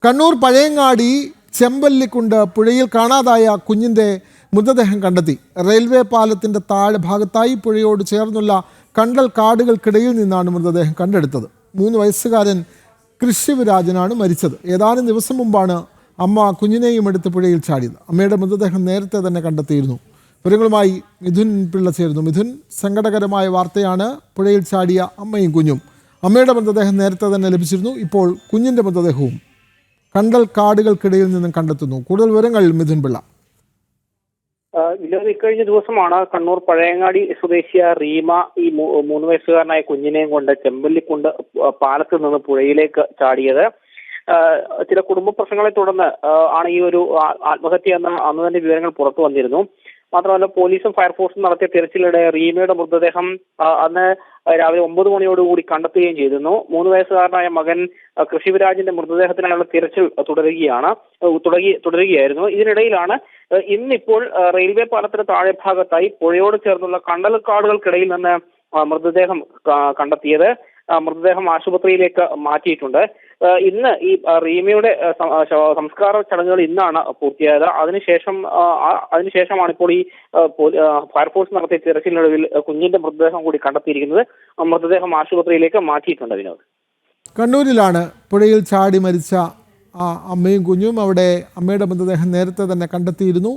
കണ്ണൂർ പഴയങ്ങാടി ചെമ്പല്ലിക്കുണ്ട് പുഴയിൽ കാണാതായ കുഞ്ഞിൻ്റെ മൃതദേഹം കണ്ടെത്തി. റെയിൽവേ പാലത്തിൻ്റെ താഴെ ഭാഗത്തായി പുഴയോട് ചേർന്നുള്ള കണ്ടൽ കാടുകൾക്കിടയിൽ നിന്നാണ് മൃതദേഹം കണ്ടെടുത്തത്. 3 വയസ്സുകാരൻ കൃഷിവിരാജനാണ് മരിച്ചത്. ഏതാനും ദിവസം മുമ്പാണ് അമ്മ കുഞ്ഞിനെയും എടുത്ത് പുഴയിൽ ചാടിയത്. അമ്മയുടെ മൃതദേഹം നേരത്തെ തന്നെ കണ്ടെത്തിയിരുന്നു. വിവരങ്ങളുമായി മിഥുൻ പിള്ള ചേരുന്നു. മിഥുൻ, സങ്കടകരമായ വാർത്തയാണ്. പുഴയിൽ ചാടിയ അമ്മയും കുഞ്ഞും. അമ്മയുടെ മൃതദേഹം നേരത്തെ തന്നെ ലഭിച്ചിരുന്നു. ഇപ്പോൾ കുഞ്ഞിൻ്റെ മൃതദേഹവും കണ്ടൽ കാടുകൾക്കിടയിൽ നിന്നും കണ്ടെത്തുന്നു. കൂടുതൽ വിവരങ്ങൾ മിഥുൻ പിള്ള. ഇക്കഴിഞ്ഞ ദിവസമാണ് കണ്ണൂർ പഴയങ്ങാടി സ്വദേശിയ റീമ ഈ 3 വയസ്സുകാരനായ കുഞ്ഞിനെയും കൊണ്ട് ചെമ്പല്ലിക്കുണ്ട് പാലത്തിൽ നിന്ന് പുഴയിലേക്ക് ചാടിയത്. ചില കുടുംബ പ്രശ്നങ്ങളെ തുടർന്ന് ആണ് ഈ ഒരു ആത്മഹത്യ എന്ന അന്ന് തന്നെ വിവരങ്ങൾ പുറത്തു വന്നിരുന്നു. മാത്രമല്ല, പോലീസും ഫയർഫോഴ്സും നടത്തിയ തിരച്ചിലിടെ റീമയുടെ മൃതദേഹം അന്ന് രാവിലെ 9 മണിയോടുകൂടി കണ്ടെത്തുകയും ചെയ്തിരുന്നു. 3 വയസ്സുകാരനായ മകൻ കൃഷിവിരാജിന്റെ മൃതദേഹത്തിനായുള്ള തിരച്ചിൽ തുടരുകയായിരുന്നു. ഇതിനിടയിലാണ് ഇന്നിപ്പോൾ റെയിൽവേ പാലത്തിന് താഴെ ഭാഗത്തായി പുഴയോട് ചേർന്നുള്ള കണ്ടൽക്കാടുകൾക്കിടയിൽ നിന്ന് മൃതദേഹം കണ്ടെത്തിയത്. മൃതദേഹം ആശുപത്രിയിലേക്ക് മാറ്റിയിട്ടുണ്ട്. ഇന്ന് ഈ റീമയുടെ സംസ്കാര ചടങ്ങുകൾ ഇന്നാണ് പൂർത്തിയായത്. അതിനുശേഷമാണ് ഇപ്പോൾ ഈ ഫയർഫോഴ്സ് നടത്തിയ തിരച്ചിലിനൊടുവിൽ കുഞ്ഞിന്റെ മൃതദേഹം കൂടി കണ്ടെത്തിയിരിക്കുന്നത്. മൃതദേഹം ആശുപത്രിയിലേക്ക് മാറ്റിയിട്ടുണ്ട്. വിനോദ്, കണ്ണൂരിലാണ് പുഴയിൽ ചാടി മരിച്ച അമ്മയും കുഞ്ഞും. അവിടെ അമ്മയുടെ മൃതദേഹം നേരത്തെ തന്നെ കണ്ടെത്തിയിരുന്നു.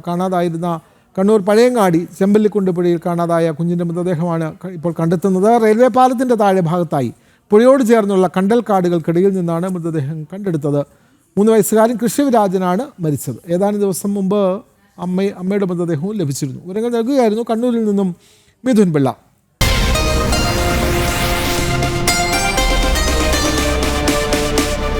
കാണാതായിരുന്ന കണ്ണൂർ പഴയങ്ങാടി ചെമ്പല്ലിക്കുണ്ട് പുഴയിൽ കാണാതായ കുഞ്ഞിൻ്റെ മൃതദേഹമാണ് ഇപ്പോൾ കണ്ടെത്തുന്നത്. റെയിൽവേ പാലത്തിൻ്റെ താഴെ ഭാഗത്തായി പുഴയോട് ചേർന്നുള്ള കണ്ടൽ കാടുകൾക്കിടയിൽ നിന്നാണ് മൃതദേഹം കണ്ടെടുത്തത്. 3 വയസ്സുകാരൻ കൃഷിവിരാജനാണ് മരിച്ചത്. ഏതാനും ദിവസം മുമ്പ് അമ്മയുടെ മൃതദേഹവും ലഭിച്ചിരുന്നു. വിവരങ്ങൾ നൽകുകയായിരുന്നു കണ്ണൂരിൽ നിന്നും മിഥുൻ പിള്ള.